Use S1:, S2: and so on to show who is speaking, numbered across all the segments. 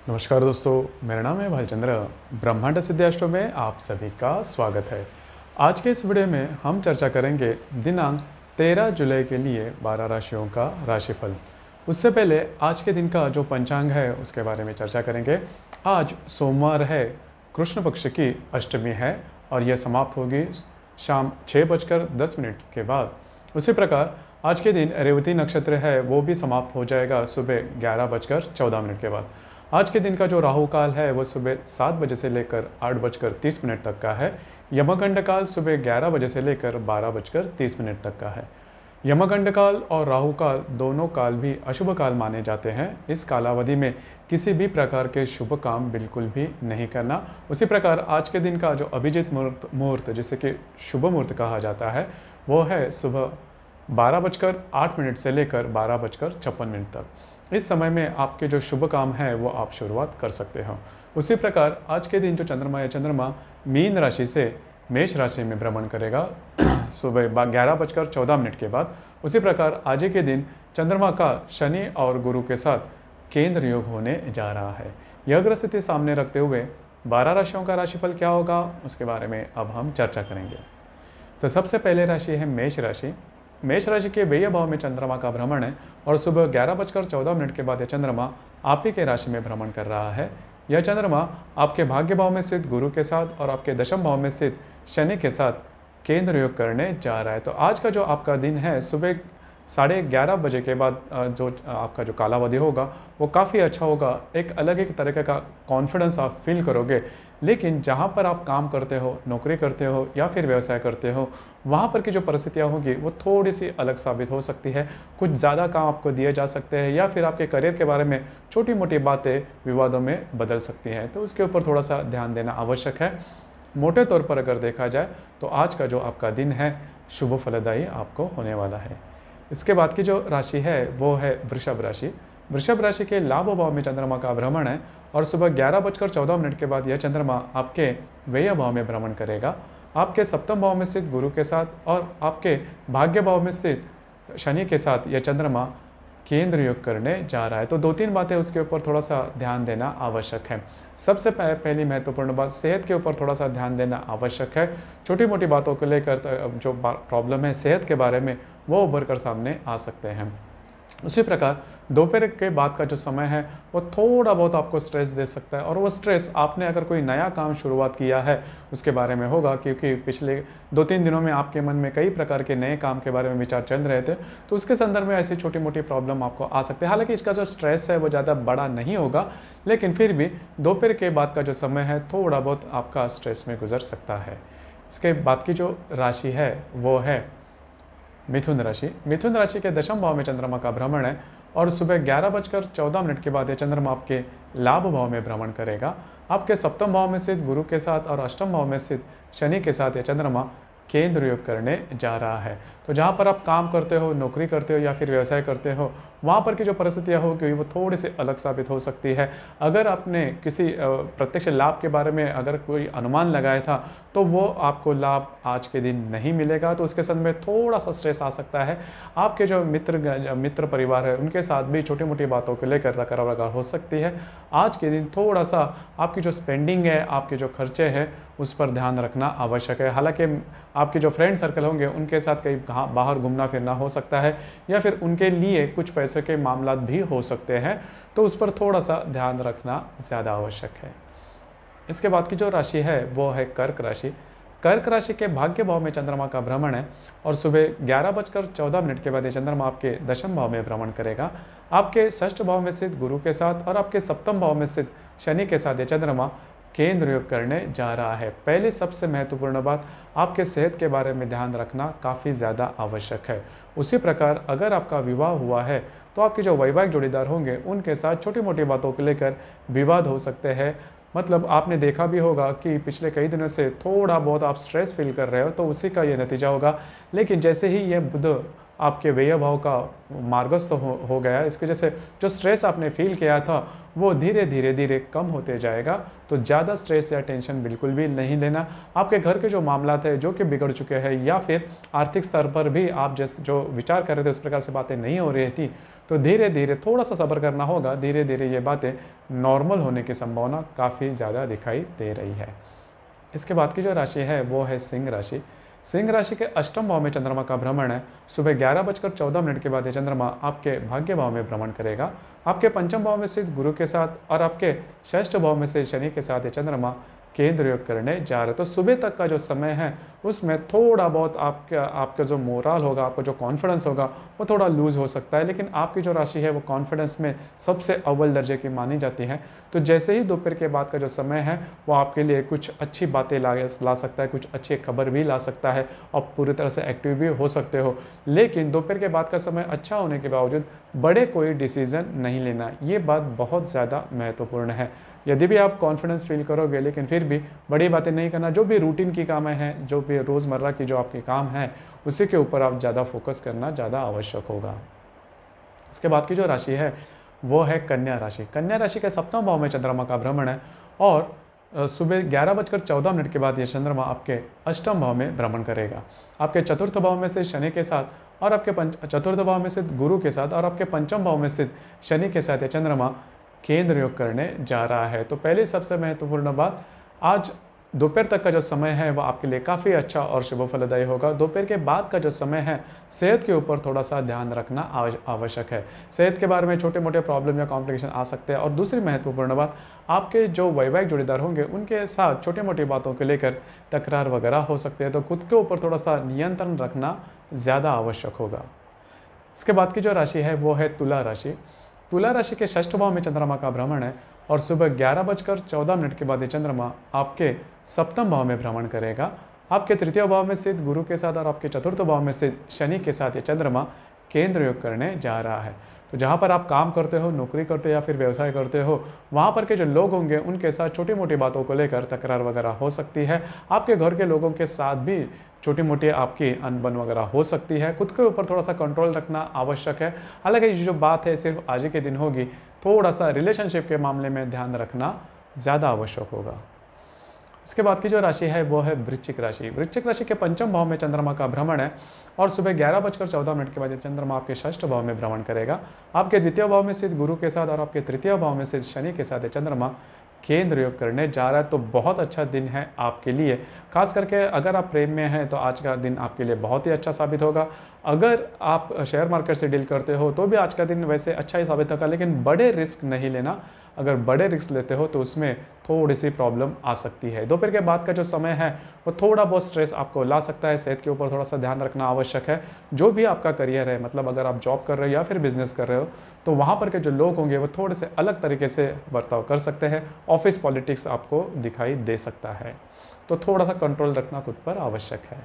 S1: नमस्कार दोस्तों, मेरा नाम है भालचंद्र। ब्रह्मांड सिद्धाश्रम में आप सभी का स्वागत है। आज के इस वीडियो में हम चर्चा करेंगे दिनांक 13 जुलाई के लिए 12 राशियों का राशिफल। उससे पहले आज के दिन का जो पंचांग है उसके बारे में चर्चा करेंगे। आज सोमवार है, कृष्ण पक्ष की अष्टमी है और यह समाप्त होगी शाम 6:10 के बाद। उसी प्रकार आज के दिन रेवती नक्षत्र है वो भी समाप्त हो जाएगा सुबह 11:14 के बाद। आज के दिन का जो राहु काल है वो सुबह 7 बजे से लेकर 8:30 तक का है। यमगंड काल सुबह 11 बजे से लेकर 12:30 तक का है। यमगंड काल और राहु काल दोनों काल भी अशुभ काल माने जाते हैं। इस कालावधि में किसी भी प्रकार के शुभ काम बिल्कुल भी नहीं करना। उसी प्रकार आज के दिन का जो अभिजीत मुहूर्त जिसे कि शुभ मुहूर्त कहा जाता है वो है सुबह 12:08 से लेकर 12:56 तक। इस समय में आपके जो शुभ काम है वो आप शुरुआत कर सकते हो। उसी प्रकार आज के दिन जो चंद्रमा मीन राशि से मेष राशि में भ्रमण करेगा सुबह 11:14 के बाद। उसी प्रकार आज के दिन चंद्रमा का शनि और गुरु के साथ केंद्र योग होने जा रहा है। यह ग्रह स्थिति सामने रखते हुए 12 राशियों का राशिफल क्या होगा उसके बारे में अब हम चर्चा करेंगे। तो सबसे पहले राशि है मेष राशि। मेष राशि के व्यय भाव में चंद्रमा का भ्रमण है और सुबह 11:14 के बाद यह चंद्रमा आप ही के राशि में भ्रमण कर रहा है। यह चंद्रमा आपके भाग्य भाव में स्थित गुरु के साथ और आपके दशम भाव में स्थित शनि के साथ केंद्र योग करने जा रहा है। तो आज का जो आपका दिन है सुबह 11:30 बजे के बाद जो आपका जो कालावधि होगा वो काफ़ी अच्छा होगा। एक अलग एक तरीके का कॉन्फिडेंस आप फील करोगे। लेकिन जहाँ पर आप काम करते हो, नौकरी करते हो या फिर व्यवसाय करते हो, वहाँ पर की जो परिस्थितियाँ होंगी वो थोड़ी सी अलग साबित हो सकती है। कुछ ज़्यादा काम आपको दिए जा सकते हैं या फिर आपके करियर के बारे में छोटी मोटी बातें विवादों में बदल सकती हैं। तो उसके ऊपर थोड़ा सा ध्यान देना आवश्यक है। मोटे तौर पर अगर देखा जाए तो आज का जो आपका दिन है शुभ फलदायी आपको होने वाला है। इसके बाद की जो राशि है वो है वृषभ राशि। वृषभ राशि के लाभ भाव में चंद्रमा का भ्रमण है और सुबह 11:14 के बाद यह चंद्रमा आपके व्यय भाव में भ्रमण करेगा। आपके सप्तम भाव में स्थित गुरु के साथ और आपके भाग्य भाव में स्थित शनि के साथ यह चंद्रमा केंद्र योग करने जा रहा है। तो 2-3 बातें उसके ऊपर थोड़ा सा ध्यान देना आवश्यक है। सबसे पहली महत्वपूर्ण बात, सेहत के ऊपर थोड़ा सा ध्यान देना आवश्यक है। छोटी मोटी बातों को लेकर जो प्रॉब्लम है सेहत के बारे में वो उभर कर सामने आ सकते हैं। उसी प्रकार दोपहर के बाद का जो समय है वो थोड़ा बहुत आपको स्ट्रेस दे सकता है और वो स्ट्रेस आपने अगर कोई नया काम शुरुआत किया है उसके बारे में होगा, क्योंकि पिछले 2-3 दिनों में आपके मन में कई प्रकार के नए काम के बारे में विचार चल रहे थे। तो उसके संदर्भ में ऐसी छोटी मोटी प्रॉब्लम आपको आ सकती है। हालांकि इसका जो स्ट्रेस है वो ज़्यादा बड़ा नहीं होगा, लेकिन फिर भी दोपहर के बाद का जो समय है थोड़ा बहुत आपका स्ट्रेस में गुजर सकता है। इसके बाद की जो राशि है वो है मिथुन राशि। मिथुन राशि के दशम भाव में चंद्रमा का भ्रमण है और सुबह 11:14 के बाद यह चंद्रमा आपके लाभ भाव में भ्रमण करेगा। आपके सप्तम भाव में स्थित गुरु के साथ और अष्टम भाव में स्थित शनि के साथ यह चंद्रमा केंद्र योग करने जा रहा है। तो जहाँ पर आप काम करते हो, नौकरी करते हो या फिर व्यवसाय करते हो, वहाँ पर की जो परिस्थितियाँ होगी वो थोड़ी सी अलग साबित हो सकती है। अगर आपने किसी प्रत्यक्ष लाभ के बारे में अगर कोई अनुमान लगाया था तो वो आपको लाभ आज के दिन नहीं मिलेगा। तो उसके संग में थोड़ा सा स्ट्रेस आ सकता है। आपके जो मित्र परिवार है उनके साथ भी छोटी मोटी बातों को लेकर तकरार हो सकती है। आज के दिन थोड़ा सा आपकी जो स्पेंडिंग है, आपके जो खर्चे हैं उस पर ध्यान रखना आवश्यक है। हालांकि आपके जो फ्रेंड सर्कल होंगे उनके साथ कहीं बाहर घूमना फिरना हो सकता है या फिर उनके लिए कुछ पैसे के मामला भी हो सकते हैं, तो उस पर थोड़ा सा ध्यान रखना ज़्यादा आवश्यक है। इसके बाद की जो राशि है वो है कर्क राशि। कर्क राशि के भाग्य भाव में चंद्रमा का भ्रमण है और सुबह 11:14 के बाद ये चंद्रमा आपके दशम भाव में भ्रमण करेगा। आपके षष्ठ भाव में स्थित गुरु के साथ और आपके सप्तम भाव में स्थित शनि के साथ ये चंद्रमा केंद्र योग करने जा रहा है। पहले सबसे महत्वपूर्ण बात, आपके सेहत के बारे में ध्यान रखना काफ़ी ज़्यादा आवश्यक है। उसी प्रकार अगर आपका विवाह हुआ है तो आपके जो वैवाहिक जोड़ीदार होंगे उनके साथ छोटी मोटी बातों को लेकर विवाद हो सकते हैं। मतलब आपने देखा भी होगा कि पिछले कई दिनों से थोड़ा बहुत आप स्ट्रेस फील कर रहे हो, तो उसी का ये नतीजा होगा। लेकिन जैसे ही ये बुध आपके व्यय भाव का मार्गस्थ हो गया। इसकी वजह से जो स्ट्रेस आपने फील किया था वो धीरे धीरे कम होते जाएगा। तो ज़्यादा स्ट्रेस या टेंशन बिल्कुल भी नहीं लेना। आपके घर के जो मामला थे जो कि बिगड़ चुके हैं या फिर आर्थिक स्तर पर भी आप जैसे जो विचार कर रहे थे उस प्रकार से बातें नहीं हो रही थी, तो धीरे धीरे थोड़ा सा सब्र करना होगा। धीरे धीरे ये बातें नॉर्मल होने की संभावना काफ़ी ज़्यादा दिखाई दे रही है। इसके बाद की जो राशि है वो है सिंह राशि। सिंह राशि के अष्टम भाव में चंद्रमा का भ्रमण है। सुबह 11:14 के बाद ये चंद्रमा आपके भाग्य भाव में भ्रमण करेगा। आपके पंचम भाव में स्थित गुरु के साथ और आपके षष्ठ भाव में से शनि के साथ ये चंद्रमा केंद्र योग करने जा रहे। तो सुबह तक का जो समय है उसमें थोड़ा बहुत आपका जो मोरल होगा, आपका जो कॉन्फिडेंस होगा वो थोड़ा लूज हो सकता है, लेकिन आपकी जो राशि है वो कॉन्फिडेंस में सबसे अव्वल दर्जे की मानी जाती है। तो जैसे ही दोपहर के बाद का जो समय है वो आपके लिए कुछ अच्छी बातें ला सकता है, कुछ अच्छी खबर भी ला सकता है और पूरी तरह से एक्टिव भी हो सकते हो। लेकिन दोपहर के बाद का समय अच्छा होने के बावजूद बड़े कोई डिसीजन नहीं लेना, ये बात बहुत ज़्यादा महत्वपूर्ण है। यदि भी आप कॉन्फिडेंस फील करोगे लेकिन फिर भी बड़ी बातें नहीं करना। जो भी रूटीन की कामें हैं, जो भी रोज़मर्रा की जो आपके काम हैं उसी के ऊपर आप ज़्यादा फोकस करना ज़्यादा आवश्यक होगा। इसके बाद की जो राशि है वो है कन्या राशि। कन्या राशि के सप्तम भाव में चंद्रमा का भ्रमण है और सुबह 11:14 के बाद ये चंद्रमा आपके अष्टम भाव में भ्रमण करेगा। आपके चतुर्थ भाव में स्थित शनि के साथ और आपके चतुर्थ भाव में स्थित गुरु के साथ और आपके पंचम भाव में स्थित शनि के साथ ये चंद्रमा केंद्र योग करने जा रहा है। तो पहले सबसे महत्वपूर्ण बात, आज दोपहर तक का जो समय है वो आपके लिए काफ़ी अच्छा और शुभ फलदायी होगा। दोपहर के बाद का जो समय है सेहत के ऊपर थोड़ा सा ध्यान रखना आवश्यक है। सेहत के बारे में छोटे मोटे प्रॉब्लम या कॉम्प्लिकेशन आ सकते हैं। और दूसरी महत्वपूर्ण बात, आपके जो वैवाहिक जोड़ीदार होंगे उनके साथ छोटी मोटी बातों को लेकर तकरार वगैरह हो सकते हैं। तो खुद के ऊपर थोड़ा सा नियंत्रण रखना ज़्यादा आवश्यक होगा। इसके बाद की जो राशि है वो है तुला राशि। तुला राशि के षष्ठ भाव में चंद्रमा का भ्रमण है और सुबह 11:14 के बाद ये चंद्रमा आपके सप्तम भाव में भ्रमण करेगा। आपके तृतीय भाव में स्थित गुरु के साथ और आपके चतुर्थ भाव में स्थित शनि के साथ ये चंद्रमा केंद्र योग करने जा रहा है। तो जहाँ पर आप काम करते हो, नौकरी करते हो या फिर व्यवसाय करते हो, वहाँ पर के जो लोग होंगे उनके साथ छोटी मोटी बातों को लेकर तकरार वगैरह हो सकती है। आपके घर के लोगों के साथ भी छोटी मोटी आपकी अनबन वगैरह हो सकती है। खुद के ऊपर थोड़ा सा कंट्रोल रखना आवश्यक है। हालांकि ये जो बात है सिर्फ आज ही के दिन होगी, थोड़ा सा रिलेशनशिप के मामले में ध्यान रखना ज़्यादा आवश्यक होगा। इसके बाद की जो राशि है वो है वृश्चिक राशि। वृश्चिक राशि के पंचम भाव में चंद्रमा का भ्रमण है और सुबह 11:14 के बाद ये चंद्रमा आपके षष्ठ भाव में भ्रमण करेगा। आपके द्वितीय भाव में स्थित गुरु के साथ और आपके तृतीय भाव में स्थित शनि के साथ ये चंद्रमा केंद्र योग करने जा रहा है। तो बहुत अच्छा दिन है आपके लिए। खास करके अगर आप प्रेम में हैं तो आज का दिन आपके लिए बहुत ही अच्छा साबित होगा। अगर आप शेयर मार्केट से डील करते हो तो भी आज का दिन वैसे अच्छा ही साबित होगा, लेकिन बड़े रिस्क नहीं लेना। अगर बड़े रिस्क लेते हो तो उसमें थोड़ी सी प्रॉब्लम आ सकती है। दोपहर के बाद का जो समय है वो थोड़ा बहुत स्ट्रेस आपको ला सकता है। सेहत के ऊपर थोड़ा सा ध्यान रखना आवश्यक है। जो भी आपका करियर है, मतलब अगर आप जॉब कर रहे हो या फिर बिजनेस कर रहे हो, तो वहाँ पर के जो लोग होंगे वो थोड़े से अलग तरीके से बर्ताव कर सकते हैं। ऑफिस पॉलिटिक्स आपको दिखाई दे सकता है, तो थोड़ा सा कंट्रोल रखना खुद पर आवश्यक है।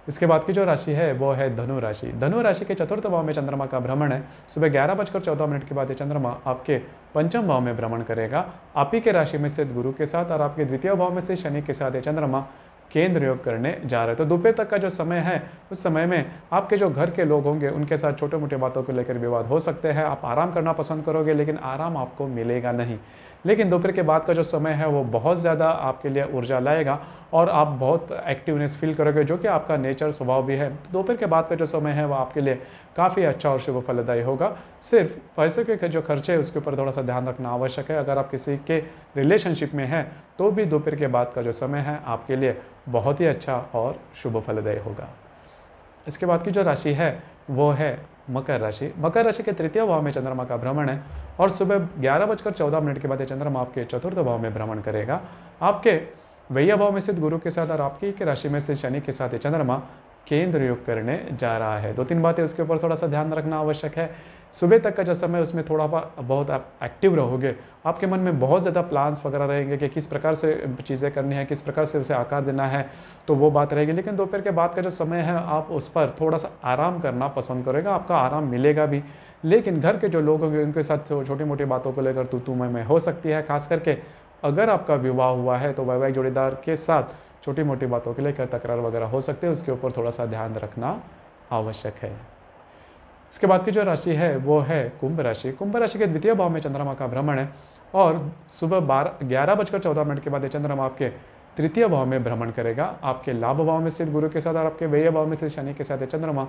S1: इसके बाद की जो राशि है वो है धनु राशि। धनु राशि के चतुर्थ भाव में चंद्रमा का भ्रमण है। सुबह 11:14 के बाद ये चंद्रमा आपके पंचम भाव में भ्रमण करेगा। आप ही के राशि में स्थित गुरु के साथ और आपके द्वितीय भाव में से शनि के साथ ये चंद्रमा केंद्र योग करने जा रहे हैं। तो दोपहर तक का जो समय है उस समय में आपके जो घर के लोग होंगे उनके साथ छोटे मोटे बातों को लेकर विवाद हो सकते हैं। आप आराम करना पसंद करोगे लेकिन आराम आपको मिलेगा नहीं। लेकिन दोपहर के बाद का जो समय है वो बहुत ज़्यादा आपके लिए ऊर्जा लाएगा और आप बहुत एक्टिवनेस फील करोगे, जो कि आपका नेचर स्वभाव भी है। तो दोपहर के बाद का जो समय है वो आपके लिए काफ़ी अच्छा और शुभ फलदायी होगा। सिर्फ पैसे के जो खर्चे है उसके ऊपर थोड़ा सा ध्यान रखना आवश्यक है। अगर आप किसी के रिलेशनशिप में हैं तो भी दोपहर के बाद का जो समय है आपके लिए बहुत ही अच्छा और शुभ फलदायी होगा। इसके बाद की जो राशि है वो है मकर राशि। मकर राशि के तृतीय भाव में चंद्रमा का भ्रमण है और सुबह 11:14 के बाद ये चंद्रमा आपके चतुर्थ भाव में भ्रमण करेगा। आपके व्यय भाव में स्थित गुरु के साथ और आपकी के राशि में स्थित शनि के साथ ये चंद्रमा केंद्र योग करने जा रहा है। दो तीन बातें उसके ऊपर थोड़ा सा ध्यान रखना आवश्यक है। सुबह तक का जो समय उसमें थोड़ा बहुत आप एक्टिव रहोगे। आपके मन में बहुत ज़्यादा प्लान्स वगैरह रहेंगे कि किस प्रकार से चीज़ें करनी है, किस प्रकार से उसे आकार देना है, तो वो बात रहेगी। लेकिन दोपहर के बाद का जो समय है आप उस पर थोड़ा सा आराम करना पसंद करेगा। आपका आराम मिलेगा भी, लेकिन घर के जो लोग होंगे उनके साथ छोटी मोटी बातों को लेकर तू मैं हो सकती है। खास करके अगर आपका विवाह हुआ है तो वैवाहिक जोड़ीदार के साथ छोटी मोटी बातों को लेकर तकरार वगैरह हो सकते हैं। उसके ऊपर थोड़ा सा ध्यान रखना आवश्यक है। इसके बाद की जो राशि है वो है कुंभ राशि। कुंभ राशि के द्वितीय भाव में चंद्रमा का भ्रमण है और सुबह 11:14 के बाद ये चंद्रमा आपके तृतीय भाव में भ्रमण करेगा। आपके लाभ भाव में स्थित गुरु के साथ और आपके व्यय भाव में स्थित शनि के साथ ये चंद्रमा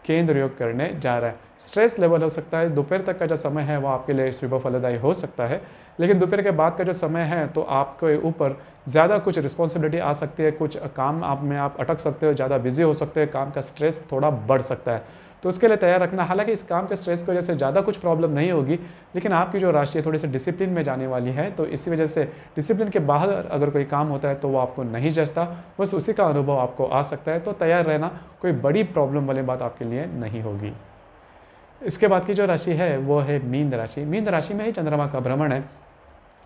S1: केंद्र योग करने जा रहा है। स्ट्रेस लेवल हो सकता है, दोपहर तक का जो समय है वो आपके लिए शुभ फलदायी हो सकता है, लेकिन दोपहर के बाद का जो समय है तो आपके ऊपर ज़्यादा कुछ रिस्पॉन्सिबिलिटी आ सकती है, कुछ काम आप में आप अटक सकते हो, ज़्यादा बिजी हो सकते हो, काम का स्ट्रेस थोड़ा बढ़ सकता है, तो उसके लिए तैयार रखना। हालांकि इस काम के स्ट्रेस की वजह से ज़्यादा कुछ प्रॉब्लम नहीं होगी, लेकिन आपकी जो राशि है थोड़ी सी डिसिप्लिन में जाने वाली है, तो इसी वजह से डिसिप्लिन के बाहर अगर कोई काम होता है तो वो आपको नहीं जचता, बस उसी का अनुभव आपको आ सकता है, तो तैयार रहना, कोई बड़ी प्रॉब्लम वाली बात आपके लिए नहीं होगी। इसके बाद की जो राशि है वो है मीन राशि। मीन राशि में ही चंद्रमा का भ्रमण है।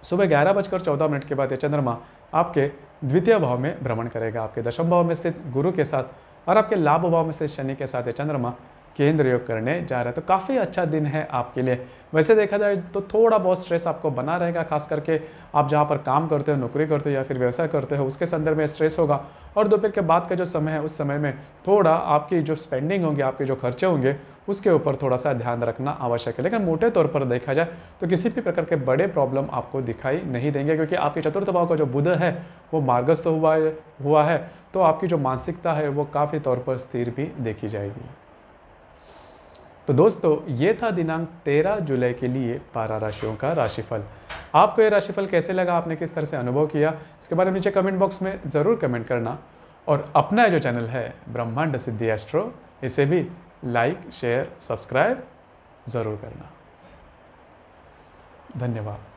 S1: सुबह 11:14 के बाद ये चंद्रमा आपके द्वितीय भाव में भ्रमण करेगा। आपके दशम भाव में स्थित गुरु के साथ और आपके लाभ भाव में स्थित शनि के साथ ये चंद्रमा केंद्र योग करने जा रहा है, तो काफ़ी अच्छा दिन है आपके लिए। वैसे देखा जाए तो थोड़ा बहुत स्ट्रेस आपको बना रहेगा, खास करके आप जहाँ पर काम करते हो, नौकरी करते हो या फिर व्यवसाय करते हो, उसके संदर्भ में स्ट्रेस होगा। और दोपहर के बाद का जो समय है उस समय में थोड़ा आपकी जो स्पेंडिंग होंगे, आपके जो खर्चे होंगे, उसके ऊपर थोड़ा सा ध्यान रखना आवश्यक है। लेकिन मोटे तौर पर देखा जाए तो किसी भी प्रकार के बड़े प्रॉब्लम आपको दिखाई नहीं देंगे, क्योंकि आपके चतुर्थ भाव का जो बुध है वो मार्गस्थ हुआ है, तो आपकी जो मानसिकता है वो काफ़ी तौर पर स्थिर भी देखी जाएगी। तो दोस्तों, ये था दिनांक 13 जुलाई के लिए 12 राशियों का राशिफल। आपको ये राशिफल कैसे लगा, आपने किस तरह से अनुभव किया, इसके बारे में नीचे कमेंट बॉक्स में ज़रूर कमेंट करना। और अपना जो चैनल है ब्रह्मांड सिद्धि एस्ट्रो, इसे भी लाइक, शेयर, सब्सक्राइब ज़रूर करना। धन्यवाद।